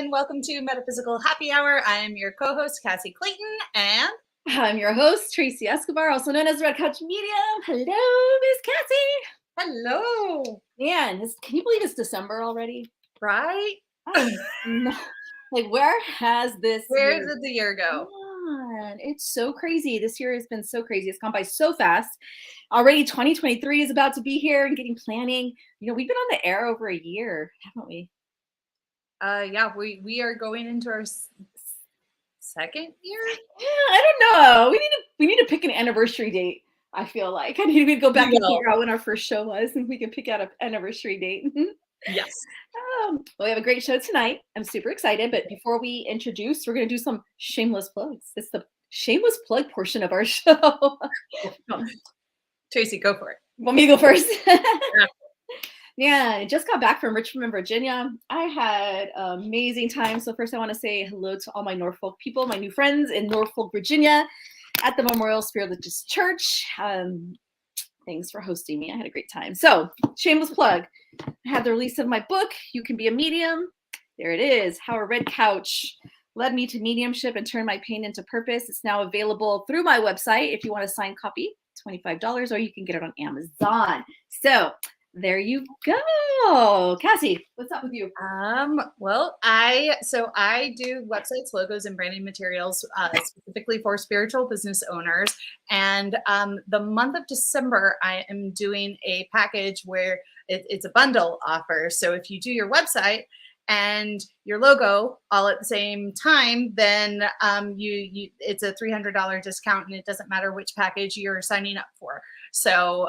and welcome to Metaphysical Happy Hour. I am your co-host, Cassie Clayton, and I'm your host, Tracy Escobar, also known as Red Couch Medium. Hello, Miss Cassie. hello. Man, can you believe it's December already? Right? No. Like, where has this Where did the year go? gone? It's so crazy. This year has been so crazy. It's gone by so fast. Already 2023 is about to be here and getting planning. You know, we've been on the air over a year, haven't we? Yeah, we are going into our second year. Yeah, I don't know. We need to pick an anniversary date. I feel like I need to go back and figure out when our first show was, and we can pick out an anniversary date. Yes. Well, we have a great show tonight. I'm super excited. But before we introduce, we're going to do some shameless plugs. It's the shameless plug portion of our show. Tracy, go for it. Want me to go first? Yeah, I just got back from Richmond, Virginia. I had an amazing time. So first I want to say hello to all my Norfolk people, my new friends in Norfolk, Virginia at the Memorial Spirit Religious Church. Thanks for hosting me. I had a great time. So shameless plug. I had the release of my book, You Can Be a Medium. There it is. How a Red Couch led me to mediumship and turned my pain into purpose. It's now available through my website. If you want a signed copy, $25, or you can get it on Amazon. So there you go. Cassie, what's up with you? Well, I do websites, logos, and branding materials specifically for spiritual business owners. And the month of December, I am doing a package where it's a bundle offer. So if you do your website and your logo all at the same time, then it's a $300 discount, and it doesn't matter which package you're signing up for. So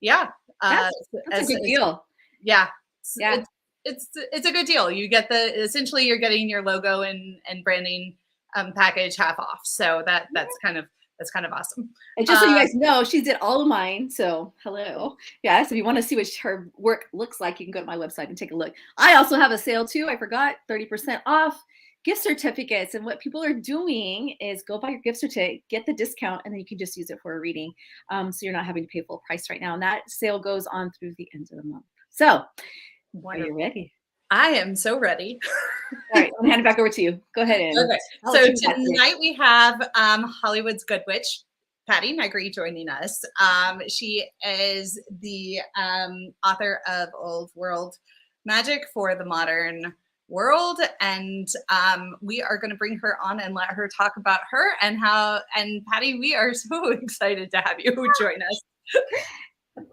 yeah. That's a good deal. Yeah. It's a good deal. You get essentially you're getting your logo and branding package half off. So that's kind of awesome. And just so you guys know, she did all of mine. So hello. Yeah. So if you want to see what her work looks like, you can go to my website and take a look. I also have a sale too. I forgot, 30% off gift certificates. And what people are doing is go buy your gift certificate, get the discount, and then you can just use it for a reading. So you're not having to pay full price right now. And that sale goes on through the end of the month. So are you ready? I am so ready. All right, I'm hand it back over to you. Go ahead. Okay. So tonight we have Hollywood's Good Witch, Patti Negri, joining us. She is the author of Old World Magick for the Modern World, and we are going to bring her on and let her talk about her and how. And Patti, we are so excited to have you join us.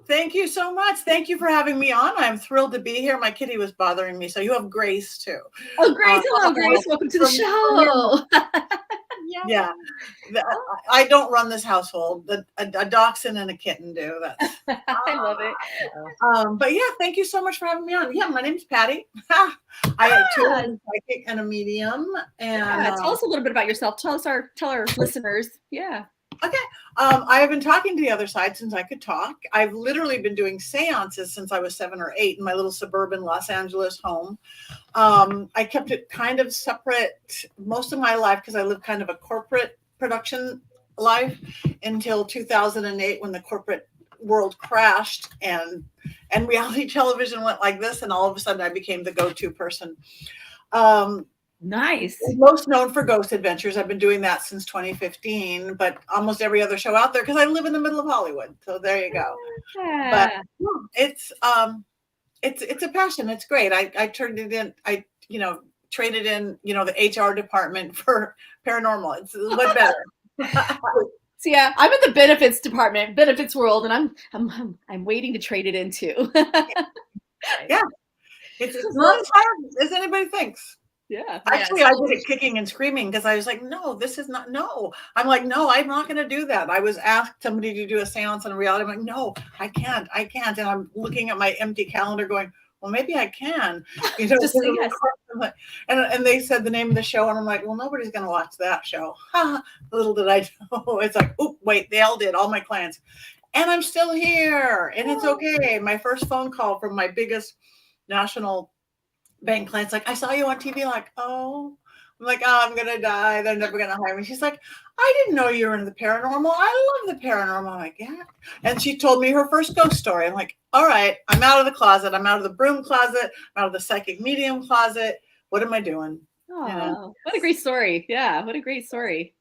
Thank you so much. Thank you for having me on. I'm thrilled to be here. My kitty was bothering me, so you have Grace too. Oh, Grace! Hello, Grace. Welcome to the show. Yeah, I don't run this household. A dachshund and a kitten do. That's I love it. But yeah, thank you so much for having me on. Yeah, my name's Patti. I am a psychic and a medium. And tell us a little bit about yourself. Tell our listeners. Yeah. Okay. I have been talking to the other side since I could talk. I've literally been doing seances since I was 7 or 8 in my little suburban Los Angeles home. I kept it kind of separate most of my life because I lived kind of a corporate production life until 2008 when the corporate world crashed and reality television went like this, and all of a sudden I became the go-to person. Nice. Most known for Ghost Adventures. I've been doing that since 2015, but almost every other show out there because I live in the middle of Hollywood. So there you go. But it's a passion. It's great. I turned it in. I traded in the HR department for paranormal. It's a little better. So yeah, I'm in the benefits world, and I'm waiting to trade it in too. Yeah, it's not as hard as anybody thinks. Yeah. Actually, I did it kicking and screaming because I was like, no, this is not, no. I'm like, no, I'm not going to do that. I was asked somebody to do a seance in reality. I'm like, no, I can't. And I'm looking at my empty calendar going, well, maybe I can. Just say yes. And they said the name of the show. And I'm like, well, nobody's going to watch that show. Little did I know. It's like, oh, wait, they all did, all my clients. And I'm still here. And it's okay. My first phone call from my biggest national bank clients, like, I saw you on TV, like, oh, I'm like, oh, I'm gonna die. They're never gonna hire me. She's like, I didn't know you were into the paranormal. I love the paranormal. I'm like, yeah. And she told me her first ghost story. I'm like, all right, I'm out of the closet. I'm out of the broom closet. I'm out of the psychic medium closet. what am I doing? Oh, You know? what a great story. Yeah, what a great story.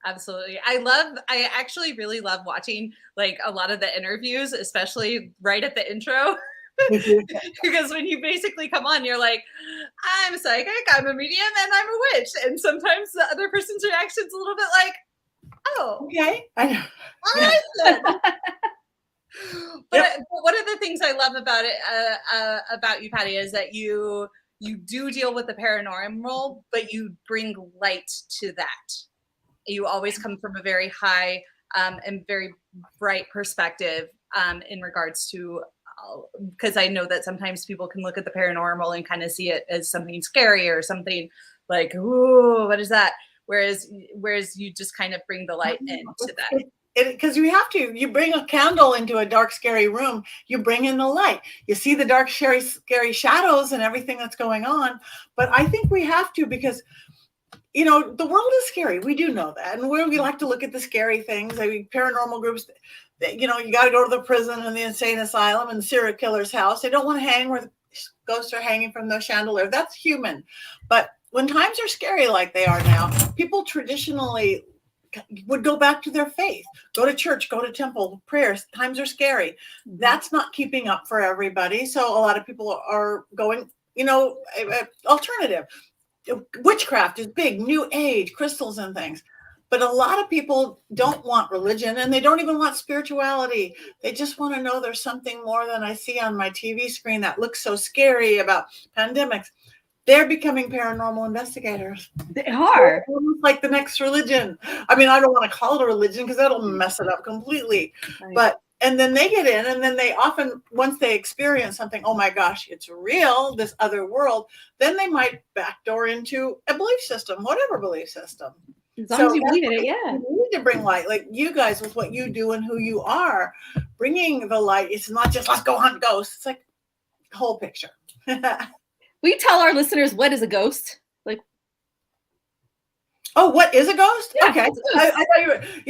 Absolutely. I actually really love watching like a lot of the interviews, especially right at the intro. Because when you basically come on, you're like, I'm psychic, I'm a medium, and I'm a witch. And sometimes the other person's reaction is a little bit like, oh, Okay. I know. all right then. But one of the things I love about it, about you, Patti, is that you do deal with the paranormal, but you bring light to that. You always come from a very high and very bright perspective in regards to, because I know that sometimes people can look at the paranormal and kind of see it as something scary or something like, ooh, what is that? Whereas you just kind of bring the light into that. Because you bring a candle into a dark, scary room, you bring in the light. You see the dark, scary shadows and everything that's going on. But I think we have to, because the world is scary. We do know that. And we like to look at the scary things. I mean, paranormal groups, you got to go to the prison and the insane asylum and the serial killer's house. They don't want to hang where the ghosts are hanging from the chandelier. That's human. But when times are scary like they are now, people traditionally would go back to their faith, go to church, go to temple, prayers. Times are scary. That's not keeping up for everybody. So a lot of people are going, alternative. Witchcraft is big, new age, crystals and things. But a lot of people don't want religion, and they don't even want spirituality. They just want to know there's something more than I see on my TV screen that looks so scary about pandemics. They're becoming paranormal investigators. They are. So almost like the next religion. I mean, I don't want to call it a religion because that'll mess it up completely. Right. And then they get in, and then they often, once they experience something, oh my gosh, it's real, this other world, then they might backdoor into a belief system, whatever belief system. As long as you believe in it, yeah. You need to bring light, like you guys with what you do and who you are, bringing the light. It's not just let's go hunt ghosts. It's like the whole picture. Will you tell our listeners what is a ghost? Like, oh, what is a ghost? Yeah, okay,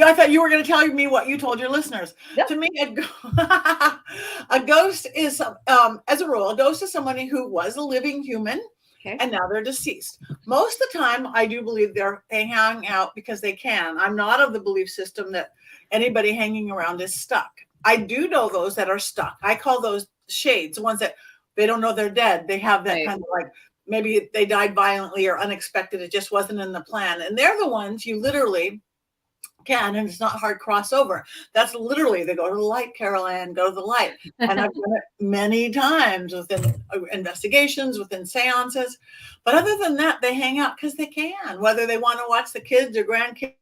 I thought you were going to tell me what you told your listeners. Yep. To me, a ghost is, as a rule, a ghost is somebody who was a living human. Okay. And now they're deceased. Most of the time, I do believe they hang out because they can. I'm not of the belief system that anybody hanging around is stuck. I do know those that are stuck. I call those shades, the ones that they don't know they're dead. They have that right. Kind of like, maybe they died violently or unexpected. It just wasn't in the plan. And they're the ones you literally can, and it's not hard crossover. That's literally, they go to the light, Carol Ann, go to the light. And I've done it many times within investigations, within seances. But other than that, they hang out because they can, whether they want to watch the kids or grandkids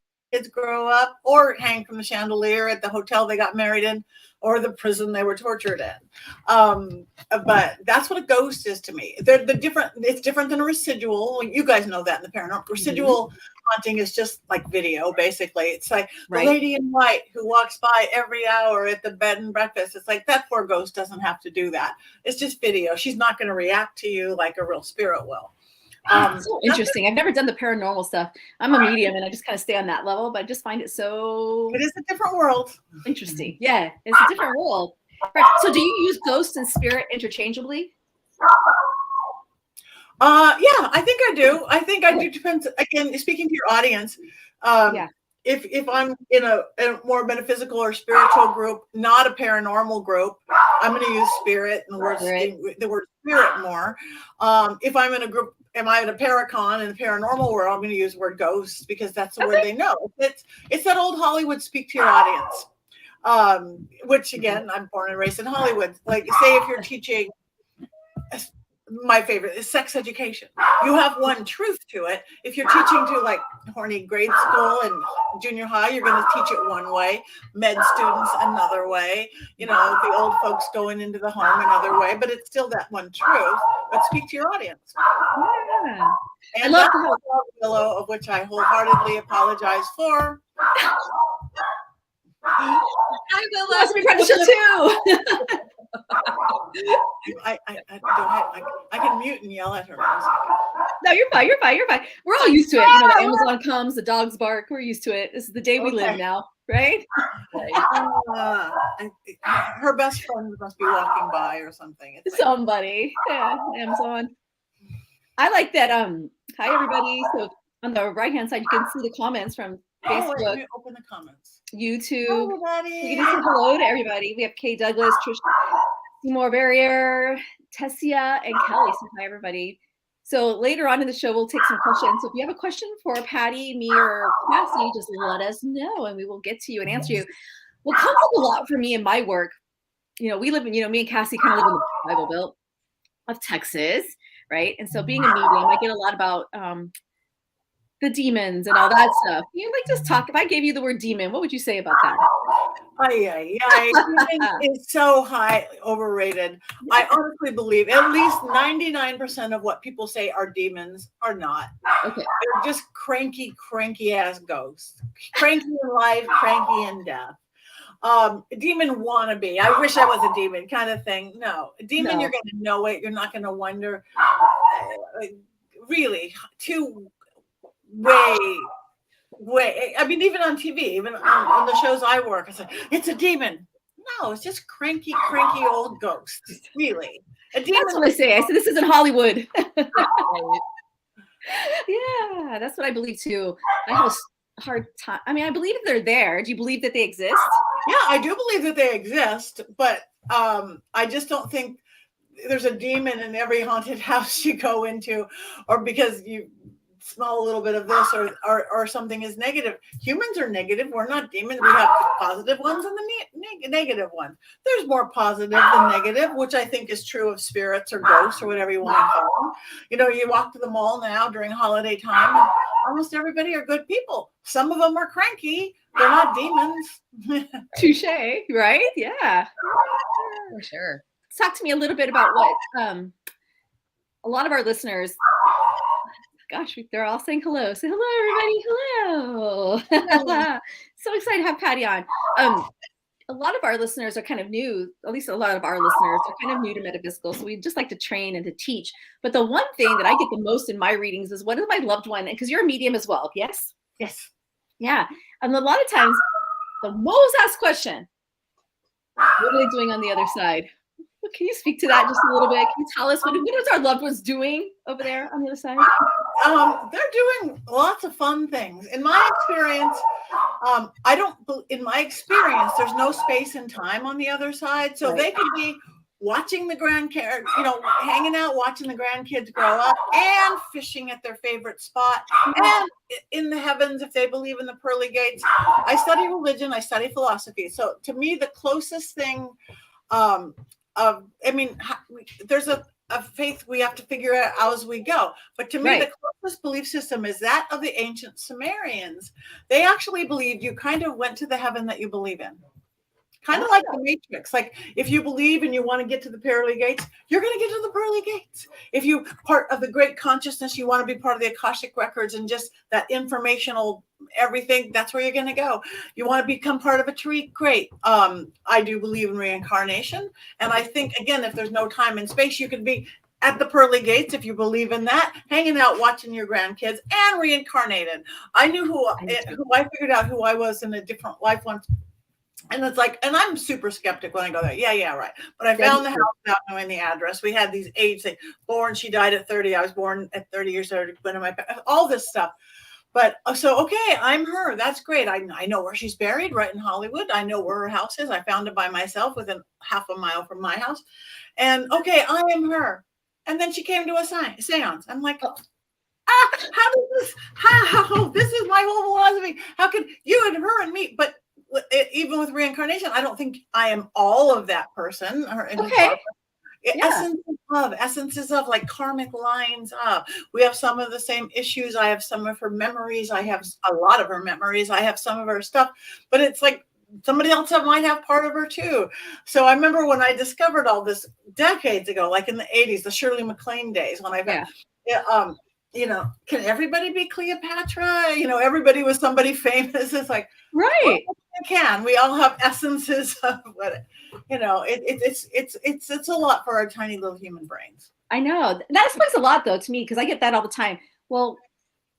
grow up or hang from the chandelier at the hotel they got married in or the prison they were tortured in. But that's what a ghost is to me. It's different than a residual. You guys know that in the paranormal. Residual haunting is just like video, basically. It's like the lady in white who walks by every hour at the bed and breakfast. It's like that poor ghost doesn't have to do that. It's just video. She's not going to react to you like a real spirit will. So interesting. I've never done the paranormal stuff. I'm a medium and I just kind of stay on that level, but I just find it so... It is a different world. Interesting. Yeah, it's a different world. Right. So do you use ghost and spirit interchangeably? Yeah, I think I do. I think I do. Depends, again, speaking to your audience. If I'm in a more metaphysical or spiritual group, not a paranormal group, I'm going to use spirit and the word spirit more. If I'm in a group, am I in a paracon in the paranormal world, I'm going to use the word ghost because that's the word they know. It's that old Hollywood speak to your audience, which again, I'm born and raised in Hollywood. Like say if you're teaching, my favorite is sex education. You have one truth to it. If you're teaching to like horny grade school and junior high, you're going to teach it one way. Med students another way. You know, the old folks going into the home another way. But it's still that one truth. But speak to your audience. Yeah. And that's the Willow, of which I wholeheartedly apologize for. I'm the last practitioner too. I can mute and yell at her. No, you're fine. You're fine. You're fine. We're all used to it. You know, the Amazon comes, the dogs bark. We're used to it. This is the day we live now, right? Her best friend must be walking by or something. It's somebody. Yeah, Amazon. I like that. Hi everybody. So on the right hand side, you can see the comments from Oh, wait, let Facebook, me open the comments. YouTube. Hi, You everybody. can say hello to everybody. We have Kay Douglas, Trish, Seymour Barrier, Tessia, and Kelly. So hi everybody. So later on in the show, we'll take some questions. So if you have a question for Patti, me, or Cassie, just let us know, and we will get to you and answer you. What comes up a lot for me in my work, we live in, me and Cassie kind of live in the Bible Belt of Texas, right? And so being a medium, I get a lot about the demons and all that stuff. Just talk. If I gave you the word demon, what would you say about that? Demon is so high overrated. I honestly believe at least 99% of what people say are demons are not. Okay. They're just cranky ass ghosts. Cranky in life, cranky in death. Demon wannabe. I wish I was a demon kind of thing. No, a demon, You're going to know it. You're not going to wonder. Really, way. I mean, even on TV, even on the shows I work, it's like, it's a demon. No, it's just cranky old ghosts. Really, a demon. That's what I say. I said this isn't Hollywood. Yeah, that's what I believe too. I have a hard time. I mean, I believe they're there. Do you believe that they exist? Yeah, I do believe that they exist, but I just don't think there's a demon in every haunted house you go into, or because you smell a little bit of this or something is negative. Humans are negative. We're not demons. We have the positive ones and the negative ones. There's more positive than negative, which I think is true of spirits or ghosts or whatever you want to call them. You walk to the mall now during holiday time, and almost everybody are good people. Some of them are cranky. They're not demons. Touche, right? Yeah. For sure. Talk to me a little bit about what a lot of our listeners, gosh, they're all saying hello. Say hello, everybody. Hello. So excited to have Patti on. A lot of our listeners are kind of new, at least a lot of our listeners are kind of new to metaphysical. So we just like to train and to teach. But the one thing that I get the most in my readings is, what is my loved one? Because you're a medium as well. Yes? Yes. Yeah. And a lot of times, the most asked question, what are they doing on the other side? Can you speak to that just a little bit? Can you tell us what is our loved ones doing over there on the other side? They're doing lots of fun things. In my experience, there's no space and time on the other side. So they could be watching the grandkids, hanging out, watching the grandkids grow up, and fishing at their favorite spot, and in the heavens, if they believe in the pearly gates. I study religion, I study philosophy. So to me, the closest thing, there's a faith we have to figure out as we go. But to me, the closest belief system is that of the ancient Sumerians. They actually believed you kind of went to the heaven that you believe in. Kind of like the Matrix. Like, if you believe and you want to get to the pearly gates, you're going to get to the pearly gates. If you part of the great consciousness, you want to be part of the Akashic records and just that informational everything, that's where you're going to go. You want to become part of a tree? Great. I do believe in reincarnation. And I think, again, if there's no time and space, you could be at the pearly gates, if you believe in that, hanging out, watching your grandkids, and reincarnated. I knew I figured out who I was in a different life once. And it's like, and I'm super skeptic when I go there. Yeah, right. But I found the house without knowing the address. We had these age things. She died at 30. I was born at 30 years old. All this stuff. But so, okay, I'm her. That's great. I know where she's buried, right in Hollywood. I know where her house is. I found it by myself within half a mile from my house. And okay, I am her. And then she came to a seance. I'm like, how does this, how, this is my whole philosophy. How could you and her and me, but even with reincarnation, I don't think I am all of that person. Okay. Essences of like karmic lines up. We have some of the same issues. I have some of her memories. I have a lot of her memories. I have some of her stuff, but it's like somebody else might have part of her too. So I remember when I discovered all this decades ago, like in the 80s, the Shirley MacLaine days, when can everybody be Cleopatra? Everybody was somebody famous. It's like, right. We all have essences of what, it's a lot for our tiny little human brains. I know. That explains a lot though to me, because I get that all the time. Well,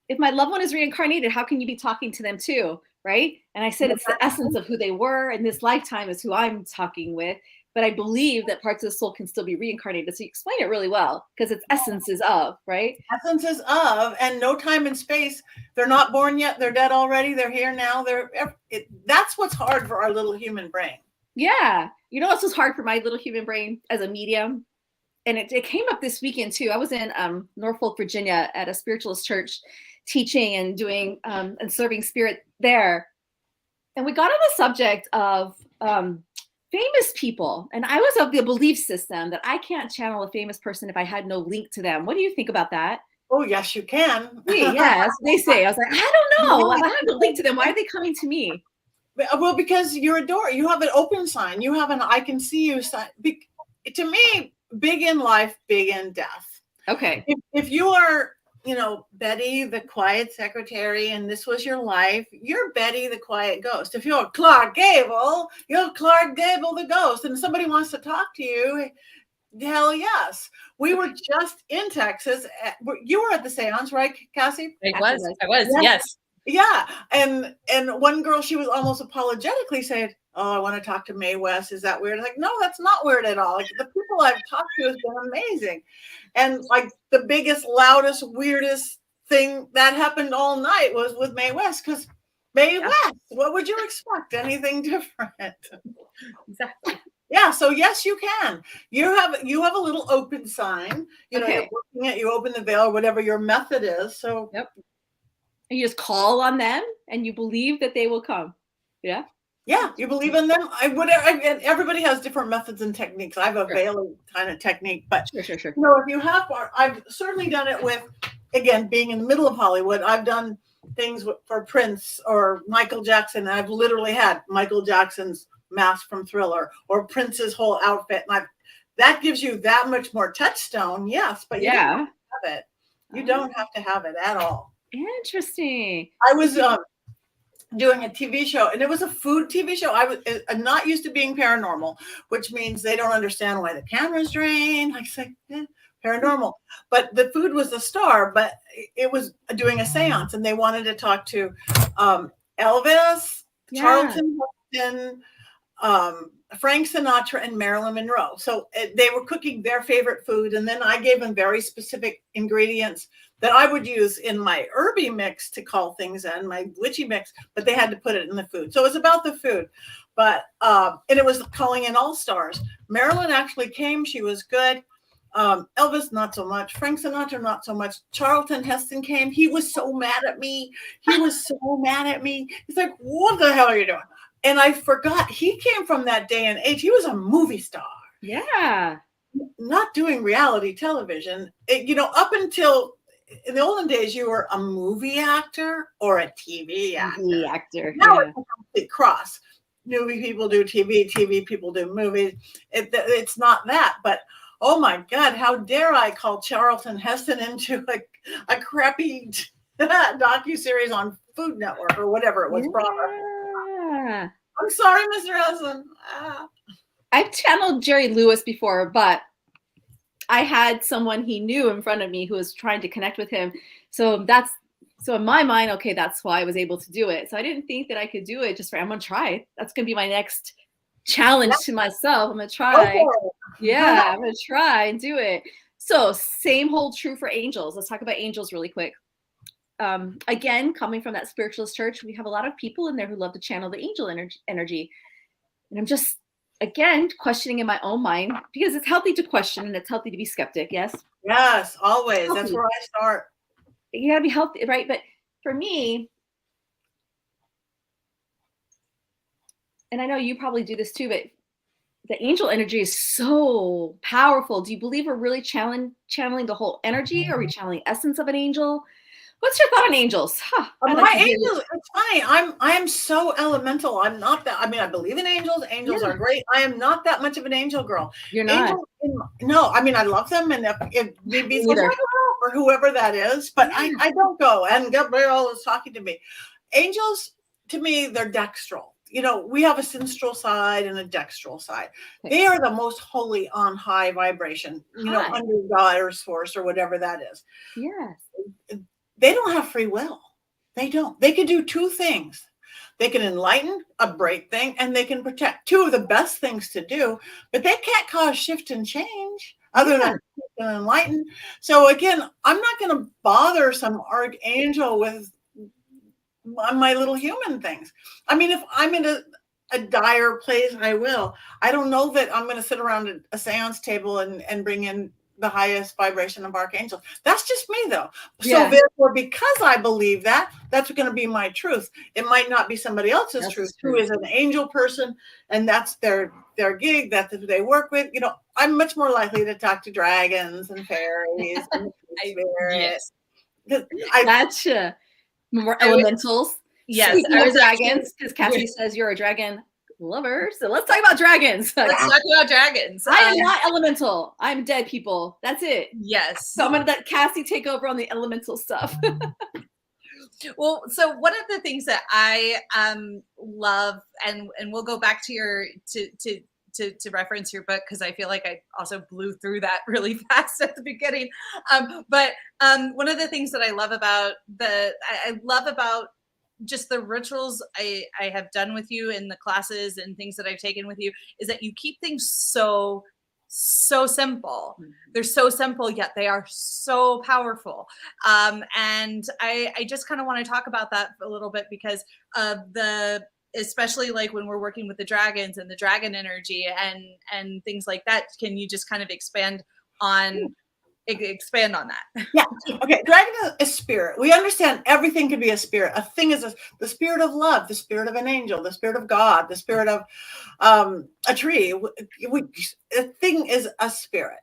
if my loved one is reincarnated, how can you be talking to them too? Right. And I said, it's the essence of who they were, and this lifetime is who I'm talking with. but I believe that parts of the soul can still be reincarnated. So you explain it really well because it's essences of, right? Essences of, and no time and space. They're not born yet. They're dead already. They're here now. That's what's hard for our little human brain. Yeah. You know, what's just hard for my little human brain as a medium? And it came up this weekend too. I was in Norfolk, Virginia at a spiritualist church teaching and doing and serving spirit there. And we got on the subject of famous people. And I was of the belief system that I can't channel a famous person if I had no link to them. What do you think about that? Oh, yes, you can. Yes, they say. I was like, I don't know. If I have no link to them, why are they coming to me? Well, because you're a door. You have an open sign. You have an I can see you sign. To me, big in life, big in death. Okay. If you are, Betty, the quiet secretary, and this was your life, you're Betty, the quiet ghost. If you're Clark Gable, you're Clark Gable, the ghost. And somebody wants to talk to you, hell yes. We were just in Texas. You were at the seance, right, Cassie? I was, yes. Yeah. And one girl, she was almost apologetically saying, oh, I want to talk to Mae West. Is that weird? Like, no, that's not weird at all. Like, the people I've talked to has been amazing. And like the biggest, loudest, weirdest thing that happened all night was with Mae West, because Mae West, what would you expect? Anything different? Exactly. Yeah. So yes, you can. You have a little open sign. You're working it. You open the veil or whatever your method is. So yep. And you just call on them, and you believe that they will come. Yeah. Yeah, you believe in them. Everybody has different methods and techniques. I have a veil kind of technique, but sure. If you have, I've certainly done it with, again, being in the middle of Hollywood. I've done things for Prince or Michael Jackson. And I've literally had Michael Jackson's mask from Thriller or Prince's whole outfit, and that gives you that much more touchstone. Yes, but you don't have to have it. You don't have to have it at all. Interesting. I was doing a TV show, and it was a food TV show. I'm not used to being paranormal, which means they don't understand why the cameras drain. I say, paranormal. But the food was the star, but it was doing a seance, and they wanted to talk to Elvis, Charlton Heston, Frank Sinatra, and Marilyn Monroe. So they were cooking their favorite food, and then I gave them very specific ingredients that I would use in my herby mix to call things in, my witchy mix, but they had to put it in the food. So it was about the food. But and it was calling in all stars. Marilyn actually came. She was good. Elvis, not so much. Frank Sinatra, not so much. Charlton Heston came. He was so mad at me. He's like, what the hell are you doing? And I forgot he came from that day and age. He was a movie star. Yeah. Not doing reality television. Up until in the olden days, you were a movie actor or a TV actor. Now it's a complete cross. Movie people do TV, TV people do movies. It's not that, but oh my God, how dare I call Charlton Heston into a crappy docuseries on Food Network or whatever it was. Yeah. I'm sorry, Mr. Heston. I've channeled Jerry Lewis before, but I had someone he knew in front of me who was trying to connect with him. So in my mind, okay, that's why I was able to do it. So I didn't think that I could do it I'm going to try. That's going to be my next challenge to myself. I'm going to try. Yeah, I'm going to try and do it. So same hold true for angels. Let's talk about angels really quick. Again, coming from that spiritualist church, we have a lot of people in there who love to channel the angel energy. And I'm just, again, questioning in my own mind, because it's healthy to question and it's healthy to be skeptic. Yes. Yes, always. That's where I start. You gotta be healthy, right? But for me, and I know you probably do this too, but the angel energy is so powerful. Do you believe we're really channeling the whole energy? Or are we channeling essence of an angel? What's your thought on angels? My angels, it's funny. I am so elemental. I'm not that. I mean, I believe in angels. Angels are great. I am not that much of an angel girl. You're not. No, I mean, I love them, and if maybe or whoever that is, but I don't go. And Gabriel is talking to me. Angels, to me, they're dextral. We have a sinistral side and a dextral side. They are the most holy on high vibration. Under God or source or whatever that is. Yes. They don't have free will. They don't. They could do two things. They can enlighten, a great thing, and they can protect. Two of the best things to do, but they can't cause shift and change other than enlighten. So again, I'm not going to bother some archangel with my little human things. I mean, if I'm in a dire place, I will. I don't know that I'm going to sit around a seance table and bring in the highest vibration of archangels. That's just me, though. So therefore, because I believe that, that's going to be my truth. It might not be somebody else's truth, who is an angel person, and that's their gig. That's who they work with. You know, I'm much more likely to talk to dragons and fairies and spirits. Gotcha. More elementals. Yes, I was dragons, because Cassie says you're a dragon lover. So let's talk about dragons. Let's talk about dragons. I am not elemental. I'm dead people. That's it. Yes. So I'm gonna let Cassie take over on the elemental stuff. Well, so one of the things that I love, and we'll go back to your to reference your book, because I feel like I also blew through that really fast at the beginning. But one of the things that I love about I love about just the rituals I have done with you in the classes and things that I've taken with you is that you keep things so simple. They're so simple, yet they are so powerful. And I just kind of want to talk about that a little bit, because of especially like when we're working with the dragons and the dragon energy and things like that. Can you just kind of expand on that? Yeah. Okay. Dragon is spirit. We understand everything can be a spirit. A thing is the spirit of love, the spirit of an angel, the spirit of God, the spirit of a tree. A thing is a spirit.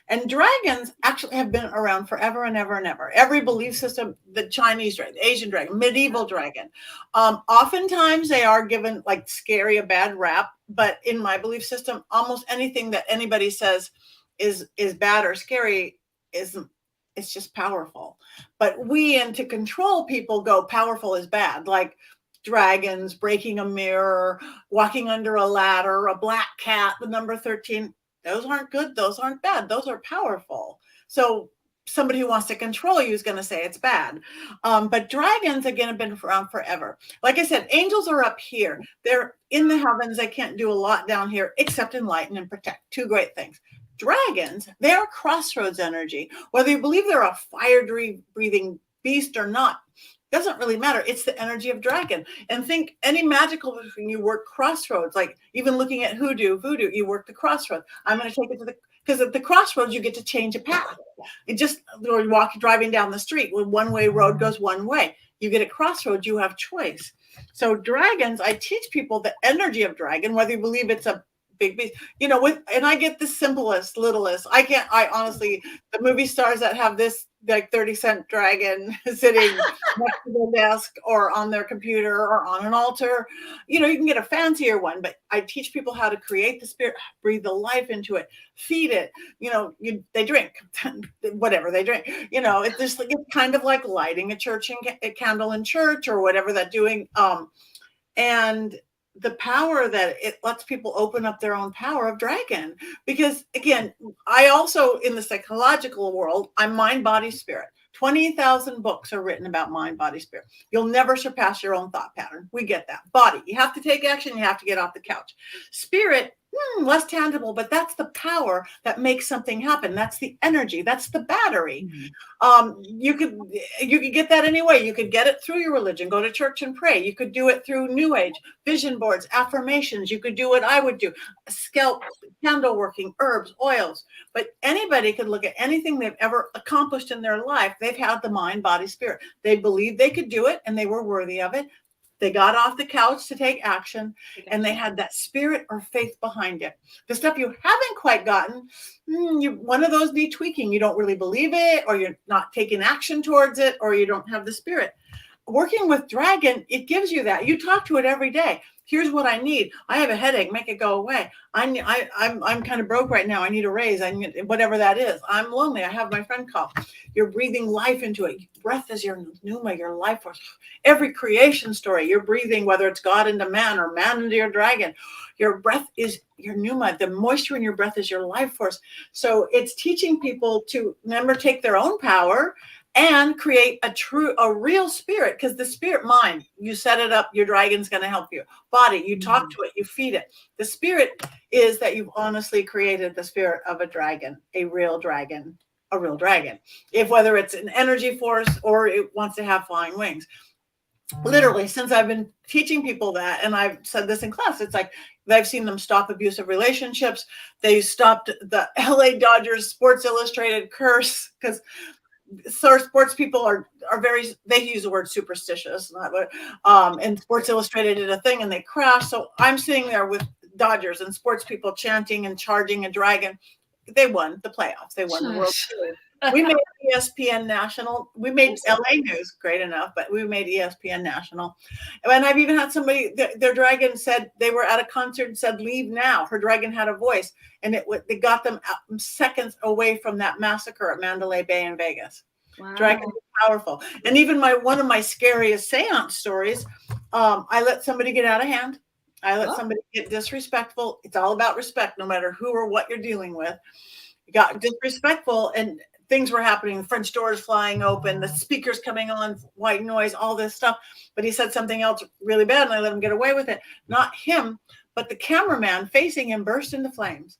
And dragons actually have been around forever and ever and ever. Every belief system, the Chinese dragon, the Asian dragon, medieval dragon. Oftentimes they are given like scary, a bad rap. But in my belief system, almost anything that anybody says is bad or scary it's just powerful. But we, and to control people, go powerful is bad, like dragons, breaking a mirror, walking under a ladder, a black cat, the number 13. Those aren't good. Those aren't bad. Those are powerful. So somebody who wants to control you is going to say it's bad. But dragons, again, have been around forever. Like I said, angels are up here. They're in the heavens. They can't do a lot down here except enlighten and protect. Two great things. Dragons, they are crossroads energy. Whether you believe they're a fire-breathing beast or not, doesn't really matter. It's the energy of dragon. And think any magical thing, you work crossroads, like even looking at voodoo, you work the crossroads. I'm going to take it to because at the crossroads, you get to change a path. It just, or driving down the street, when one-way road goes one way. You get a crossroads, you have choice. So dragons, I teach people the energy of dragon, whether you believe it's a big beast, you know, and I get the simplest, littlest. I honestly, the movie stars that have this like 30-cent dragon sitting next to their desk or on their computer or on an altar, you know, you can get a fancier one, but I teach people how to create the spirit, breathe the life into it, feed it, you know, they drink whatever they drink, you know, it's just like, it's kind of like lighting a candle in church or whatever that doing. And the power that it lets people open up their own power of dragon. Because again, I also, in the psychological world, I'm mind, body, spirit. 20,000 books are written about mind, body, spirit. You'll never surpass your own thought pattern. We get that. Body, you have to take action. You have to get off the couch. Spirit, less tangible, but that's the power that makes something happen. That's the energy. That's the battery. You could get that anyway. You could get it through your religion. Go to church and pray. You could do it through New Age, vision boards, affirmations. You could do what I would do: scalp, candle working, herbs, oils. But anybody could look at anything they've ever accomplished in their life. They've had the mind, body, spirit. They believed they could do it, and they were worthy of it. They got off the couch to take action, and they had that spirit or faith behind it. The stuff you haven't quite gotten, one of those need tweaking. You don't really believe it, or you're not taking action towards it, or you don't have the spirit. Working with dragon, it gives you that. You talk to it every day. Here's what I need. I have a headache. Make it go away. I'm kind of broke right now. I need a raise. I need whatever that is. I'm lonely. I have my friend call. You're breathing life into it. Breath is your pneuma, your life force. Every creation story, you're breathing, whether it's God into man or man into your dragon. Your breath is your pneuma. The moisture in your breath is your life force. So it's teaching people to remember, take their own power and create a real spirit, because the spirit mind, you set it up, your dragon's going to help you. Body, you talk to it, you feed it. The spirit is that you've honestly created the spirit of a dragon, a real dragon, a real dragon. If whether it's an energy force or it wants to have flying wings. Literally, since I've been teaching people that, and I've said this in class, it's like I've seen them stop abusive relationships. They stopped the LA Dodgers Sports Illustrated curse, because sports people are very, they use the word superstitious, and Sports Illustrated did a thing and they crashed. So I'm sitting there with Dodgers and sports people chanting and charging a dragon. They won the playoffs. They won the World Series. We made ESPN National. We made LA News, great enough, but we made ESPN National. And I've even had somebody, their dragon said, they were at a concert and said, leave now. Her dragon had a voice, and it got them seconds away from that massacre at Mandalay Bay in Vegas. Wow. Dragon is powerful. And even one of my scariest seance stories, I let somebody get out of hand. I let somebody get disrespectful. It's all about respect, no matter who or what you're dealing with. You got disrespectful, and things were happening. The French doors flying open, the speakers coming on, white noise, all this stuff. But he said something else really bad, and I let him get away with it. Not him, but the cameraman facing him burst into flames.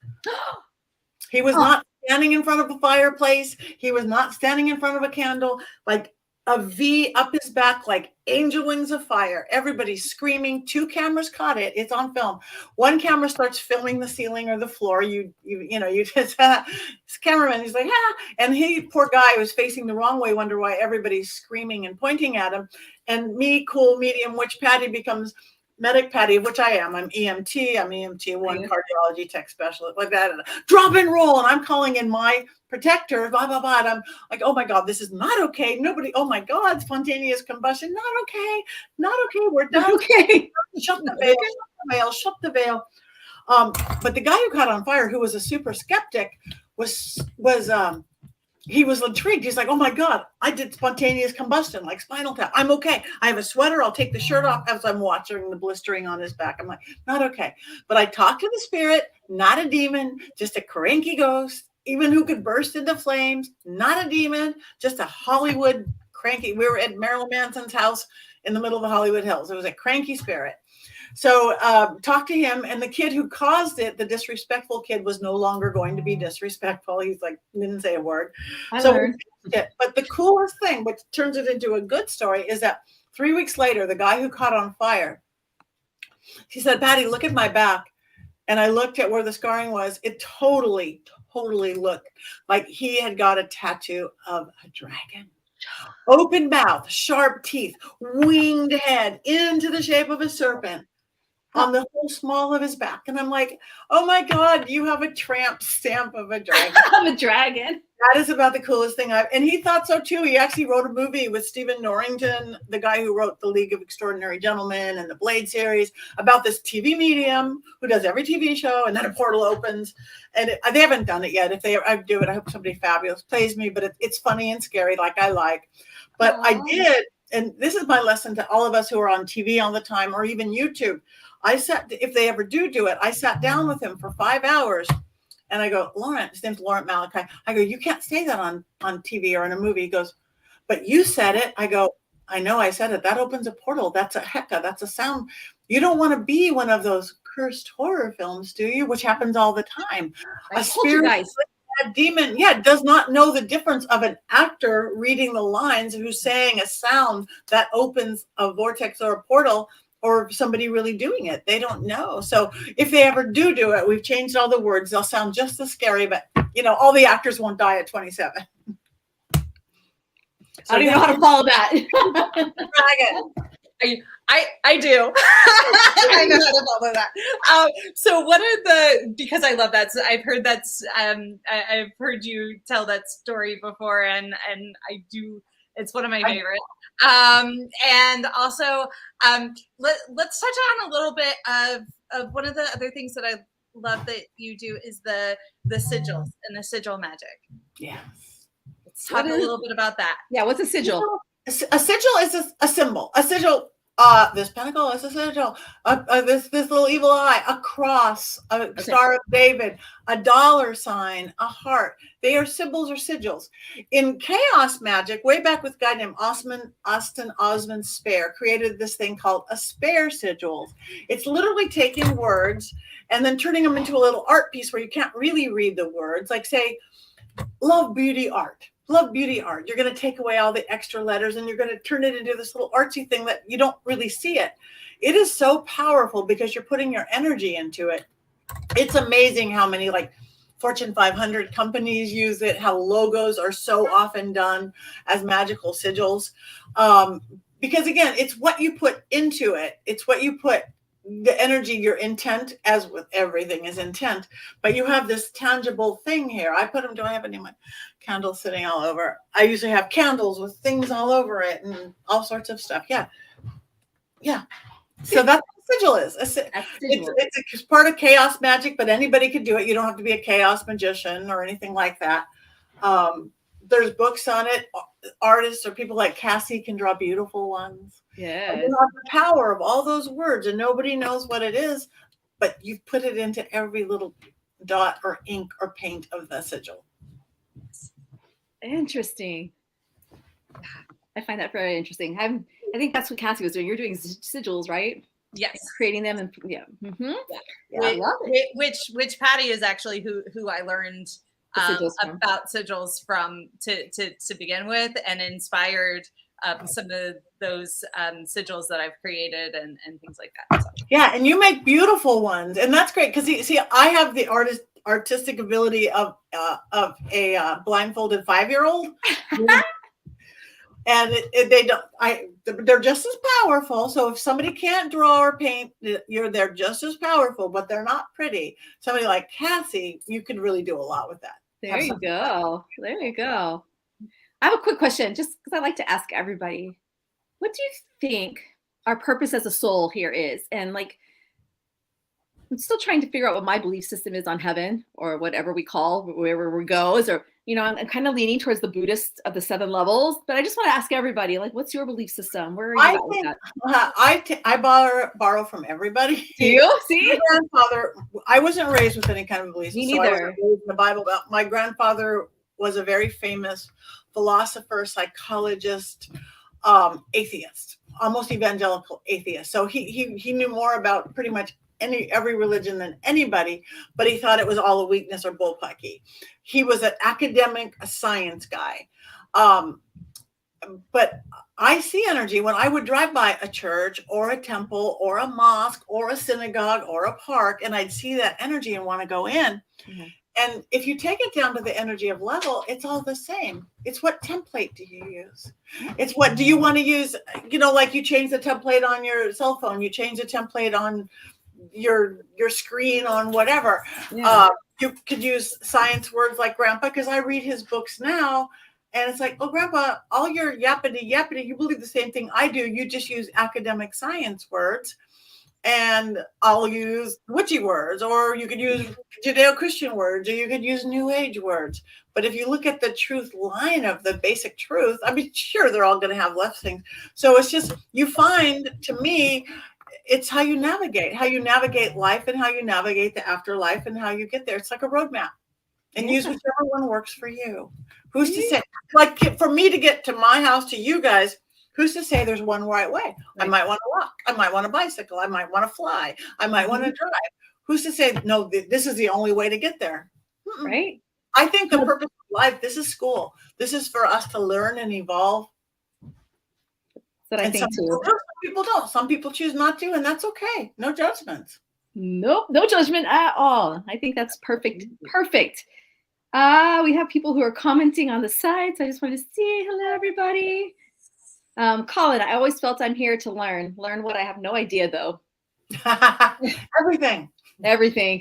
He was not standing in front of a fireplace. He was not standing in front of a candle, like a V up his back, like angel wings of fire. Everybody's screaming. 2 cameras caught it. It's on film. One camera starts filming the ceiling or the floor. You just this cameraman, he's like, and he, poor guy, was facing the wrong way, wonder why everybody's screaming and pointing at him. And me, cool medium witch Patti, becomes medic Patti, which I am. I'm EMT. I'm EMT1 cardiology tech specialist, like that. Drop and roll, and I'm calling in my protector, blah, blah, blah. And I'm like, oh my God, this is not okay. Nobody, oh my God, spontaneous combustion, not okay, not okay. We're done. Okay. Shut the veil, shut the veil, shut the veil. But the guy who caught on fire, who was a super skeptic, he was intrigued. He's like, oh my God, I did spontaneous combustion, like Spinal Tap. I'm okay. I have a sweater. I'll take the shirt off as I'm watching the blistering on his back. I'm like, not okay. But I talked to the spirit, not a demon, just a cranky ghost, even who could burst into flames, not a demon, just a Hollywood cranky. We were at Marilyn Manson's house in the middle of the Hollywood Hills. It was a cranky spirit. So talk to him, and the kid who caused it, the disrespectful kid, was no longer going to be disrespectful. He's like, didn't say a word. But the coolest thing, which turns it into a good story, is that 3 weeks later, the guy who caught on fire, he said, Patti, look at my back. And I looked at where the scarring was. It totally looked like he had got a tattoo of a dragon. Open mouth, sharp teeth, winged head into the shape of a serpent on the whole small of his back. And I'm like, oh my God, you have a tramp stamp of a dragon. Of a dragon. That is about the coolest thing and he thought so too. He actually wrote a movie with Stephen Norrington, the guy who wrote The League of Extraordinary Gentlemen and the Blade series, about this TV medium who does every TV show, and then a portal opens. And they haven't done it yet. If they ever do it, I hope somebody fabulous plays me, but it's funny and scary like I like. But I did, and this is my lesson to all of us who are on TV all the time, or even YouTube. If they ever do it, I sat down with him for 5 hours, and I go, Laurent, his name's Laurent Malachi. I go, you can't say that on TV or in a movie. He goes, but you said it. I go, I know I said it. That opens a portal. That's a heka. That's a sound. You don't want to be one of those cursed horror films, do you? Which happens all the time. A spirit, a demon, does not know the difference of an actor reading the lines who's saying a sound that opens a vortex or a portal, or somebody really doing it. They don't know. So if they ever do it, we've changed all the words. They'll sound just as scary, but all the actors won't die at 27. So I don't even know how to follow that. I do. I know how to follow that. So what are because I love that. So I've heard I've heard you tell that story before, and I do. It's one of my favorites. And also, let's touch on a little bit of one of the other things that I love that you do is the sigils and the sigil magic. Yes. Let's talk a little bit about that. Yeah. What's a sigil? A sigil is a symbol. A sigil, This pentacle is a sigil. This little evil eye, a cross, a Star of David, a dollar sign, a heart. They are symbols or sigils. In chaos magic, way back with a guy named Austin Osman Spare, created this thing called a Spare sigil. It's literally taking words and then turning them into a little art piece where you can't really read the words. Like say, love, beauty, art. Love, beauty, art. You're going to take away all the extra letters and you're going to turn it into this little artsy thing that you don't really see it. It is so powerful because you're putting your energy into it. It's amazing how many like Fortune 500 companies use it, how logos are so often done as magical sigils. Because again, it's what you put into it. It's what you put the energy, your intent, as with everything is intent, but you have this tangible thing here. I put them, do I have any of my candles sitting all over? I usually have candles with things all over it and all sorts of stuff. Yeah. So that's what a sigil is. It's part of chaos magic, but anybody could do it. You don't have to be a chaos magician or anything like that. There's books on it. Artists or people like Cassie can draw beautiful ones. Yeah. You have the power of all those words and nobody knows what it is, but you've put it into every little dot or ink or paint of the sigil. Interesting. I find that very interesting. I think that's what Cassie was doing. You're doing sigils, right? Yes. Creating them and yeah. Mm-hmm. Yeah. I love it. Which Patti is actually who I learned about sigils from to begin with, and inspired some of those sigils that I've created and things like that. So. Yeah, and you make beautiful ones, and that's great because see, I have the artistic ability of a blindfolded 5-year-old. And they're just as powerful. So if somebody can't draw or paint, they're just as powerful, but they're not pretty. Somebody like Cassie, you could really do a lot with that. There you go. There you go. I have a quick question, just because I like to ask everybody. What do you think our purpose as a soul here is? And like, I'm still trying to figure out what my belief system is on heaven or whatever we call wherever we go. I'm kind of leaning towards the Buddhist of the 7 levels, but I just want to ask everybody, like, what's your belief system? Where are you at with that? I borrow from everybody. Do you? See? My grandfather, I wasn't raised with any kind of belief system. Me neither. I wasn't raised in the Bible. My grandfather was a very famous philosopher, psychologist, atheist, almost evangelical atheist. So he knew more about pretty much every religion than anybody, but he thought it was all a weakness or bullpucky. He was an academic, a science guy. But I see energy when I would drive by a church or a temple or a mosque or a synagogue or a park, and I'd see that energy and want to go in. Mm-hmm. And if you take it down to the energy of level, it's all the same. It's what template do you use? It's what do you want to use? Like you change the template on your cell phone, you change the template on your screen on whatever. Yeah. You could use science words like Grandpa, because I read his books now, and it's like, oh, Grandpa, all your yappity, you believe the same thing I do. You just use academic science words. And I'll use witchy words, or you could use Judeo-Christian words, or you could use New Age words. But if you look at the truth line of the basic truth, I mean, sure, they're all going to have left things. So it's just, you find, to me, it's how you navigate life and how you navigate the afterlife and how you get there. It's like a roadmap, and use whichever one works for you. Who's to say, like for me to get to my house, to you guys, who's to say there's one right way? Right. I might want to walk. I might want to bicycle. I might want to fly. I might want to drive. Who's to say, no, this is the only way to get there? Right. I think the purpose of life, this is school. This is for us to learn and evolve. But I think some people don't. Some people choose not to, and that's okay. No judgments. Nope. No judgment at all. I think that's perfect. Perfect. We have people who are commenting on the side. So I just want to say hello, everybody. Colin, I always felt I'm here to learn what I have no idea though. Everything.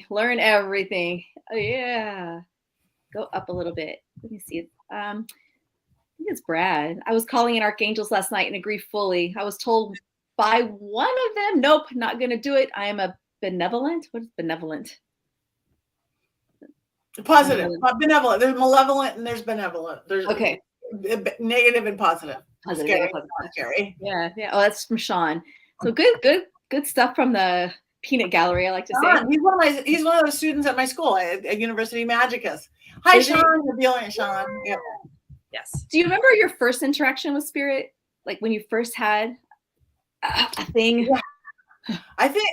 Learn everything. Oh, yeah. Go up a little bit. Let me see. I think it's Brad. I was calling in archangels last night and agree fully. I was told by one of them, nope, not going to do it. I am a benevolent. What is benevolent? Positive. Benevolent. There's malevolent and there's benevolent. There's okay. Negative and positive. Positive. Scary. Yeah. Oh, that's from Sean. So good stuff from the peanut gallery, I like to say. He's one of those students at my school at University Magicus. Hi, Sean. You're dealing with Sean. Yep. Yes. Do you remember your first interaction with spirit? Like when you first had a thing? Yeah. I think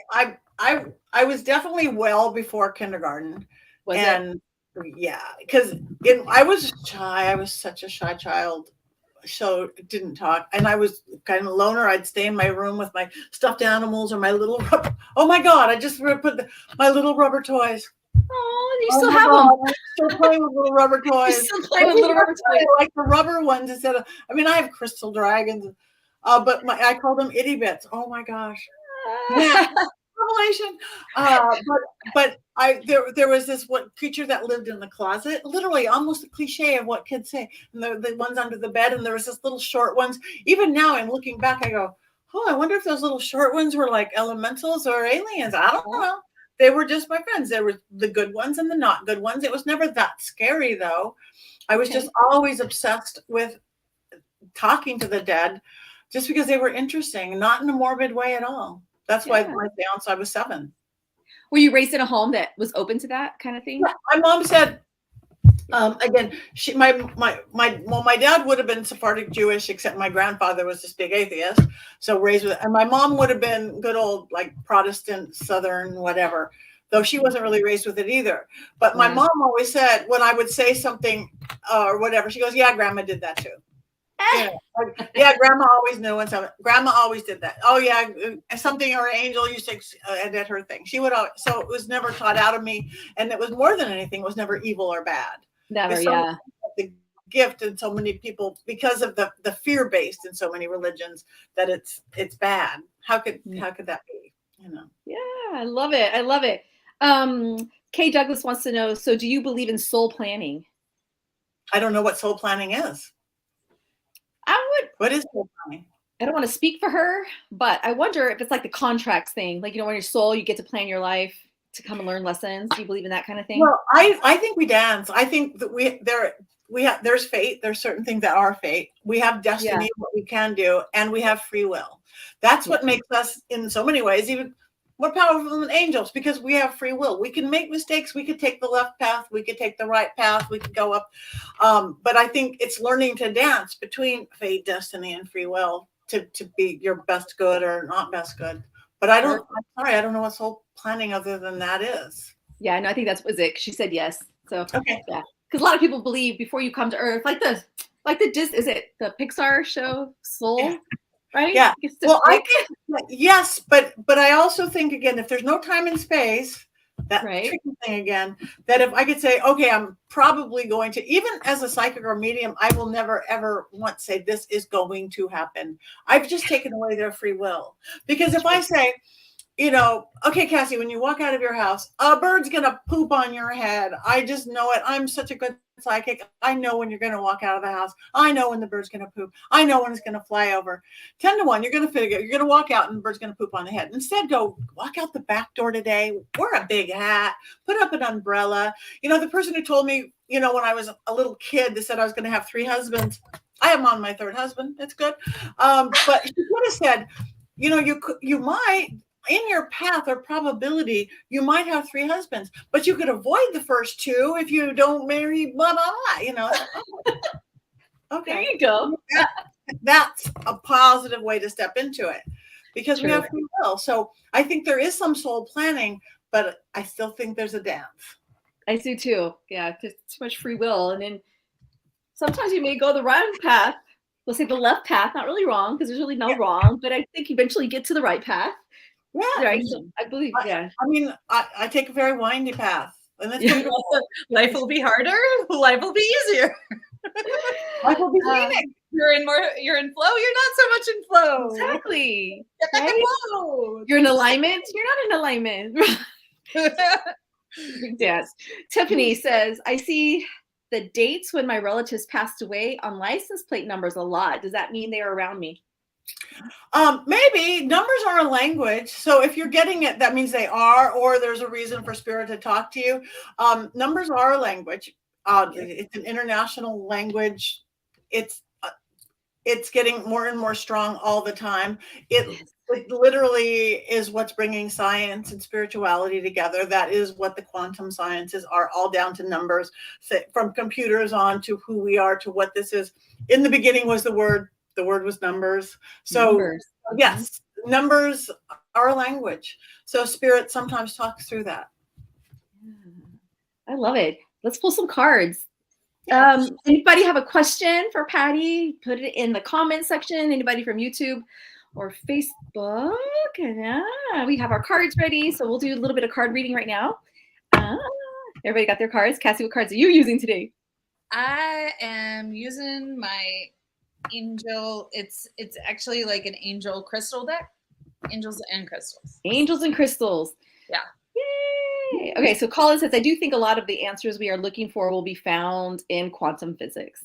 I was definitely well before kindergarten. Yeah, because I was shy. I was such a shy child. So didn't talk, and I was kind of a loner. I'd stay in my room with my stuffed animals or my little rubber. Oh my God! I just put my little rubber toys. Oh, you still have them. I'm still playing with little rubber toys. You're still playing with little rubber toys, like the rubber ones instead of. I mean, I have crystal dragons, but I call them itty bits. Oh my gosh! Yeah. Revelation. But there was this creature that lived in the closet, literally almost a cliche of what kids say. And the ones under the bed, and there was this little short ones. Even now, I'm looking back, I go, oh, I wonder if those little short ones were like elementals or aliens. I don't know. They were just my friends. There were the good ones and the not good ones. It was never that scary, though. I was just always obsessed with talking to the dead, just because they were interesting, not in a morbid way at all. That's why my seance, I was 7. Were you raised in a home that was open to that kind of thing? Yeah, my mom said, again, my dad would have been Sephardic Jewish, except my grandfather was this big atheist. So raised with, and my mom would have been good old like Protestant, Southern, whatever, though she wasn't really raised with it either. But my mom always said, when I would say something or whatever, she goes, yeah, grandma did that too. Yeah, grandma always knew when something. Grandma always did that. Oh yeah, something or an angel used to edit her thing. She would always, so it was never taught out of me, and it was more than anything. It was never evil or bad. Never, the gift in so many people because of the fear based in so many religions that it's bad. How could that be? You know? Yeah, I love it. I love it. Kay Douglas wants to know. So, do you believe in soul planning? I don't know what soul planning is. What is soul planning? I don't want to speak for her, but I wonder if it's like the contracts thing. Like, when you're soul, you get to plan your life to come and learn lessons. Do you believe in that kind of thing? Well, I think we dance. I think that there's fate. There's certain things that are fate. We have destiny, what we can do, and we have free will. That's what makes us, in so many ways, even more powerful than angels, because we have free will. We can make mistakes. We could take the left path. We could take the right path. We could go up. But I think it's learning to dance between fate, destiny, and free will to be your best good or not best good. But I don't know what soul planning other than that is. Yeah, no, I think was it. She said yes. So okay, yeah, because a lot of people believe before you come to Earth, like the is it the Pixar show Soul? Yeah. Right? Yeah. Well, I think yes, but I also think, again, if there's no time and space, that tricky thing again, that if I could say, okay, I'm probably going to, even as a psychic or medium, I will never ever once say this is going to happen. I've just taken away their free will. Because if I say, okay, Cassie, when you walk out of your house, a bird's gonna poop on your head. I just know it. I'm such a good psychic. I know when you're gonna walk out of the house. I know when the bird's gonna poop. I know when it's gonna fly over. 10 to 1, you're gonna figure you're gonna walk out and the bird's gonna poop on the head. Instead, go walk out the back door today. Wear a big hat. Put up an umbrella. The person who told me, when I was a little kid, they said I was gonna have 3 husbands. I am on my 3rd husband. It's good. But she would have said, you might. In your path or probability, you might have 3 husbands, but you could avoid the first 2 if you don't marry blah blah blah. Okay, there you go. That's a positive way to step into it, because we have free will. So I think there is some soul planning, but I still think there's a dance. I do too. Yeah, there's too much free will, and then sometimes you may go the wrong path. We'll say the left path, not really wrong, because there's really no wrong, but I think eventually you get to the right path. Yeah, right. So I believe. Yeah. I mean, I take a very windy path, and that's life will be harder. Life will be easier. Life will be cleaning. You're in flow. You're not so much in flow. Exactly. Get back in flow. You're in alignment. You're not in alignment. Big dance. Tiffany says, I see the dates when my relatives passed away on license plate numbers a lot. Does that mean they are around me? Maybe numbers are a language. So if you're getting it, that means they are, or there's a reason for spirit to talk to you. Numbers are a language. It's an international language. It's it's getting more and more strong all the time. Yes. It literally is what's bringing science and spirituality together. That is what the quantum sciences are, all down to numbers, from computers on to who we are to what this is. In the beginning was the word was numbers. So Numbers. yes, numbers are a language. So spirit sometimes talks through that. I love it. Let's pull some cards. Anybody have a question for Patti? Put it in the comment section. Anybody from YouTube or Facebook? Yeah, we have our cards ready. So we'll do a little bit of card reading right now. Everybody got their cards? Cassie, what cards are you using today? I am using my angel. It's actually like an angel crystal deck. Angels and crystals. Angels and crystals. Yeah. Yay. Okay, so Colin says, I do think a lot of the answers we are looking for will be found in quantum physics.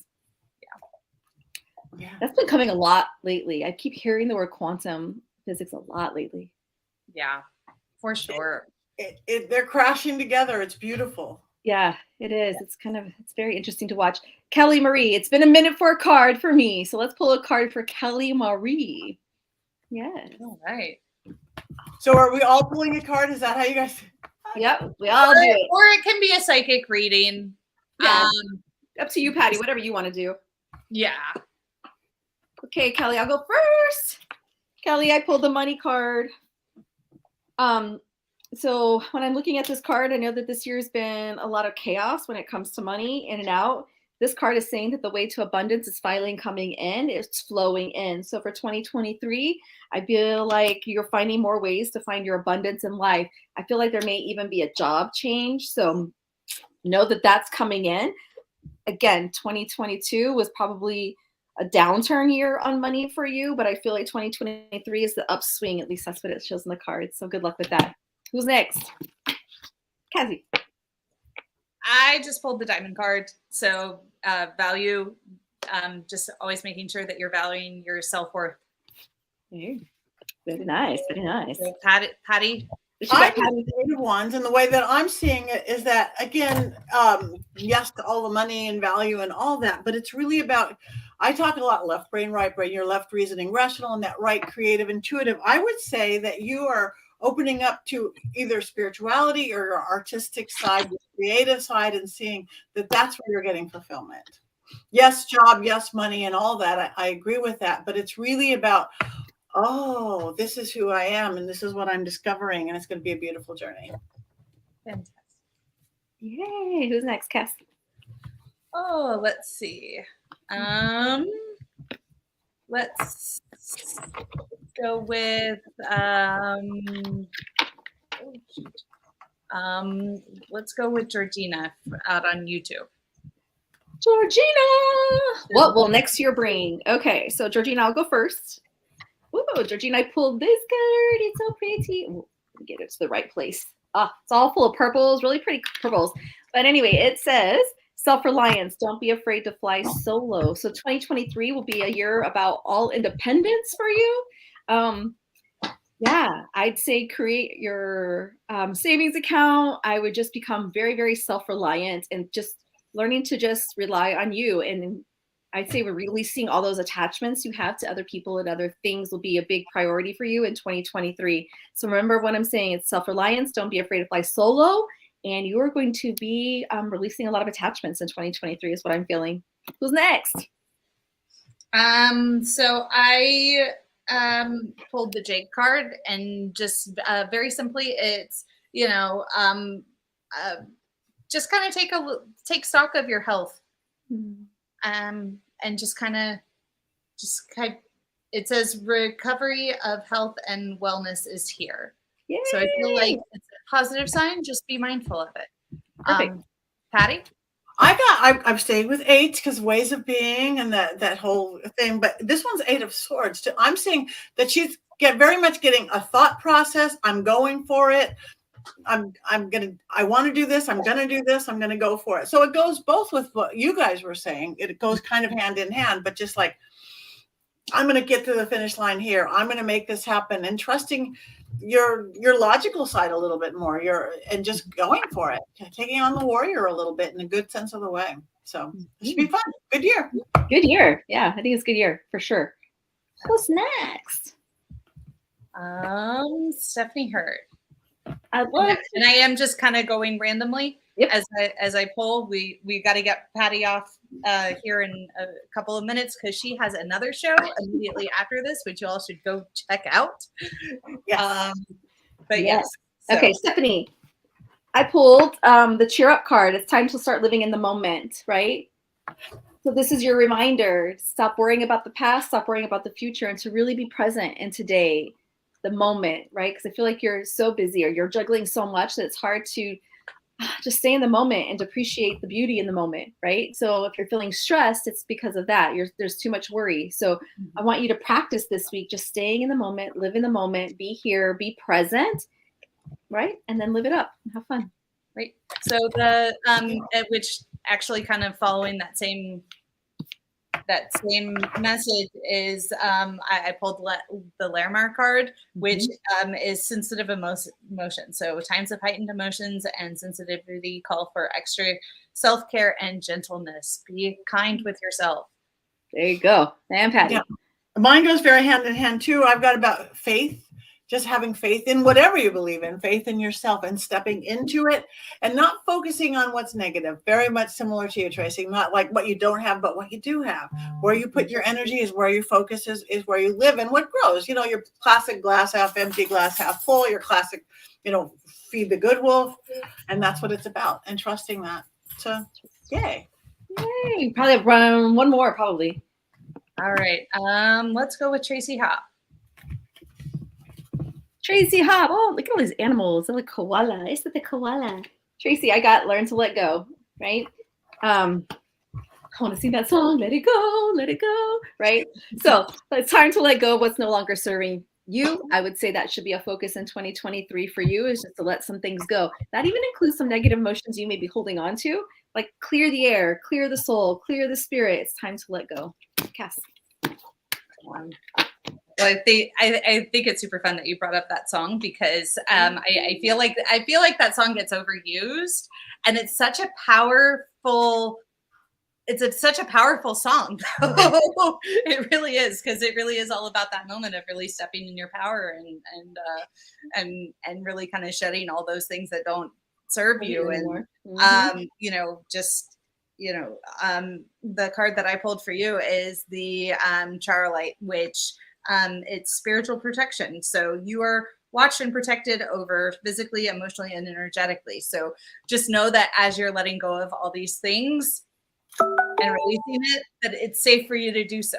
Yeah. That's been coming a lot lately. I keep hearing the word quantum physics a lot lately. Yeah, for sure. They're crashing together. It's beautiful. Yeah, it is. It's very interesting to watch. Kelly Marie, it's been a minute for a card for me. So let's pull a card for Kelly Marie. Yes. All right. So are we all pulling a card? Is that how you guys? Yep, we all do it. Or it can be a psychic reading. Yeah. Up to you, Patti, whatever you want to do. Yeah. Okay, Kelly, I'll go first. Kelly, I pulled the money card. So when I'm looking at this card, I know that this year's been a lot of chaos when it comes to money in and out. This card is saying that the way to abundance is finally coming in. It's flowing in. So for 2023, I feel like you're finding more ways to find your abundance in life. I feel like there may even be a job change. So know that that's coming in. Again, 2022 was probably a downturn year on money for you, but I feel like 2023 is the upswing. At least that's what it shows in the cards. So good luck with that. Who's next? Cassie. I just pulled the diamond card. So value, just always making sure that you're valuing your self-worth. Very nice. Very nice. So Patti. I have creative ones, and the way that I'm seeing it is that, again, yes, to all the money and value and all that, but it's really about, I talk a lot left brain, right brain, your left reasoning, rational, and that right creative, intuitive. I would say that you are opening up to either spirituality or your artistic side, your creative side, and seeing that that's where you're getting fulfillment. Yes, job, yes, money, and all that. I agree with that, but it's really about, oh, this is who I am, and this is what I'm discovering, and it's going to be a beautiful journey. Fantastic. Yay. Who's next, Cass? Oh, let's see. Let's go with let's go with Georgina out on YouTube. Georgina. What will next year bring? Okay, so Georgina, I'll go first. Ooh, Georgina, I pulled this card. It's so pretty. Ooh, let me get it to the right place. It's all full of purples, really pretty purples. But anyway, it says self-reliance. Don't be afraid to fly solo. So 2023 will be a year about all independence for you. Yeah, I'd say create your savings account. I would just become very, very self-reliant and just learning to just rely on you. And I'd say we're releasing all those attachments you have to other people and other things will be a big priority for you in 2023. So remember what I'm saying, it's self-reliance. Don't be afraid to fly solo. And you're going to be releasing a lot of attachments in 2023 is what I'm feeling. Who's next? So I pulled the Jade card, and just very simply, it's, just kind of take stock of your health. And just kind of, it says recovery of health and wellness is here. Yay. So I feel like it's a positive sign. Just be mindful of it. Perfect. Patti? I've stayed with 8 because ways of being and that whole thing. But this one's 8 of Swords. I'm seeing that she's very much getting a thought process. I'm going for it. I want to do this. I'm going to do this. I'm going to go for it. So it goes both with what you guys were saying. It goes kind of hand in hand, but just like, I'm going to get to the finish line here. I'm going to make this happen, and trusting your logical side a little bit more. And just going for it, taking on the warrior a little bit in a good sense of the way. So it should be fun. Good year. Good year. Yeah, I think it's a good year for sure. What's next? Stephanie Hurd. I love, and I am just kind of going randomly. Yep. As I pull. We got to get Patti off here in a couple of minutes because she has another show immediately after this, which you all should go check out. Yes. But yes. So. Okay, Stephanie, I pulled the cheer up card. It's time to start living in the moment, right? So this is your reminder. Stop worrying about the past, stop worrying about the future, and to really be present in today, the moment, right? Because I feel like you're so busy or you're juggling so much that it's hard to just stay in the moment and appreciate the beauty in the moment, right? So if you're feeling stressed, it's because of that. There's too much worry. So I want you to practice this week, just staying in the moment, live in the moment, be here, be present, right? And then live it up and have fun. Right. So which actually kind of following that same message is I pulled the Larimer card, which is sensitive emotion. So times of heightened emotions and sensitivity call for extra self-care and gentleness. Be kind with yourself. There you go. And Patti. Yeah. Mine goes very hand in hand too. I've got about faith. Just having faith in whatever you believe in, faith in yourself and stepping into it and not focusing on what's negative. Very much similar to you, Tracy, not like what you don't have, but what you do have. Where you put your energy is where your focus is where you live and what grows. You know, your classic glass half empty, glass half full, your classic, feed the good wolf. And that's what it's about and trusting that. So, yay. Yay. Probably have run one more, probably. All right. Let's go with Tracy Hop. Tracy Hop. Oh, look at all these animals. They're like koala. Is it the koala? Tracy, I got Learn to Let Go, right? I want to sing that song, let it go, right? So it's time to let go of what's no longer serving you. I would say that should be a focus in 2023 for you, is just to let some things go. That even includes some negative emotions you may be holding on to, like clear the air, clear the soul, clear the spirit. It's time to let go. Cassie. Well, I think it's super fun that you brought up that song because I feel like that song gets overused, and it's such a powerful song. It really is, because it really is all about that moment of really stepping in your power and really kind of shedding all those things that don't serve you. And the card that I pulled for you is the Charolite, which it's spiritual protection. So you are watched and protected over physically, emotionally, and energetically. So just know that as you're letting go of all these things and releasing it, that it's safe for you to do so.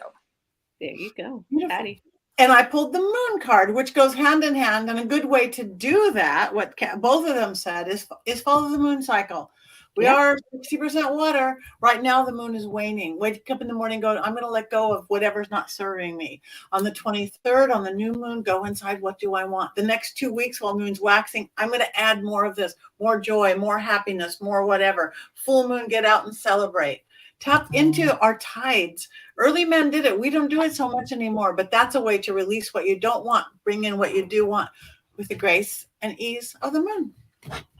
There you go, Patti. And I pulled the moon card, which goes hand in hand. And a good way to do that, what both of them said, is follow the moon cycle. We are 60% water. Right now, the moon is waning. Wake up in the morning, go, I'm going to let go of whatever's not serving me. On the 23rd, on the new moon, go inside, what do I want? The next 2 weeks while moon's waxing, I'm going to add more of this, more joy, more happiness, more whatever. Full moon, get out and celebrate. Tap into our tides. Early men did it. We don't do it so much anymore, but that's a way to release what you don't want, bring in what you do want with the grace and ease of the moon.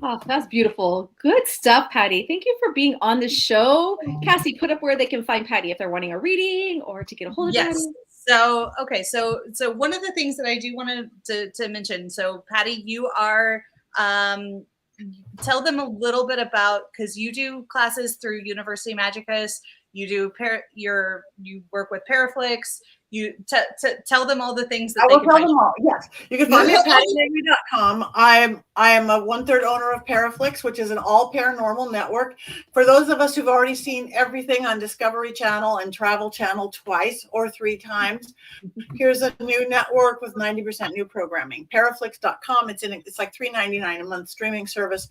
Oh, that's beautiful. Good stuff, Patti. Thank you for being on the show. Cassie, put up where they can find Patti if they're wanting a reading or to get a hold of Patti. So, okay. So one of the things that I do want to mention, so Patti, you are, tell them a little bit about, because you do classes through University Magicus, you do you work with Paraflix. You tell them all the things that I they will can tell find. them all. Yes, you can find me at pattinegri.com. I am a 1/3 owner of Paraflix, which is an all paranormal network. For those of us who've already seen everything on Discovery Channel and Travel Channel twice or 3 times, here's a new network with 90% new programming. Paraflix.com. It's like $3.99 a month streaming service.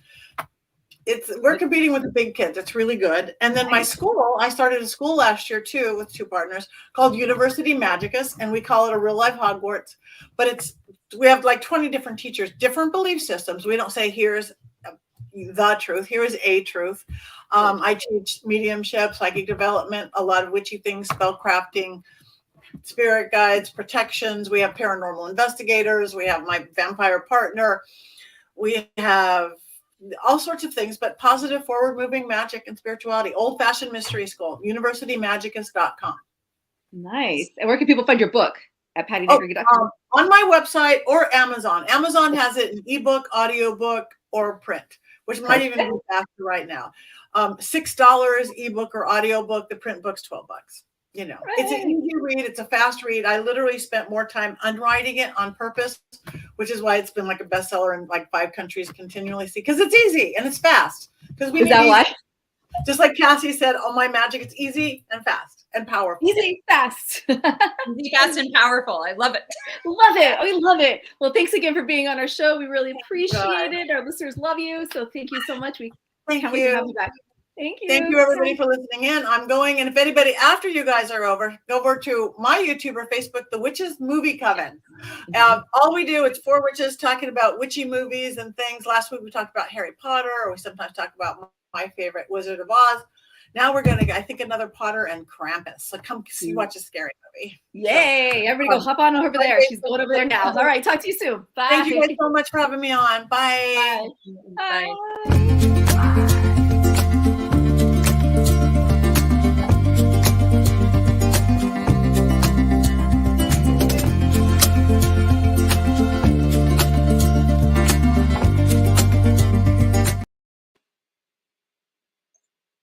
We're competing with the big kids. It's really good. And then my school, I started a school last year too with 2 partners called University Magicus, and we call it a real life Hogwarts. But we have like 20 different teachers, different belief systems. We don't say here's the truth, here is a truth. I teach mediumship, psychic development, a lot of witchy things, spell crafting, spirit guides, protections. We have paranormal investigators. We have my vampire partner. We have all sorts of things, but positive, forward-moving magic and spirituality. Old-fashioned mystery school, universitymaggicus.com. Nice. And where can people find your book? At pattinegri.com. On my website or Amazon. Amazon has it in ebook, audiobook, or print, which might even be faster right now. $6 ebook or audiobook. The print book's $12. You know, it's an easy read. It's a fast read. I literally spent more time unwriting it on purpose, which is why it's been like a bestseller in like 5 countries continually. Because it's easy and it's fast. Because we is that why? Just like Cassie said, oh, my magic, it's easy and fast and powerful. Easy, fast. Easy, fast, and powerful. I love it. Love it. We love it. Well, thanks again for being on our show. We really appreciate it. Our listeners love you. So thank you so much. We can't wait to have you back. Thank you. Thank you, everybody, for listening in. I'm going, and if anybody after you guys are over, go over to my YouTube or Facebook, The Witches Movie Coven. All we do, it's 4 witches talking about witchy movies and things. Last week we talked about Harry Potter, or we sometimes talk about my favorite Wizard of Oz. Now we're going to, I think, another Potter and Krampus. So come see, watch a scary movie. Yay. So, everybody go hop on over there. She's going over there now. All right. Talk to you soon. Bye. Thank you guys so much for having me on. Bye. Bye. Bye. Bye.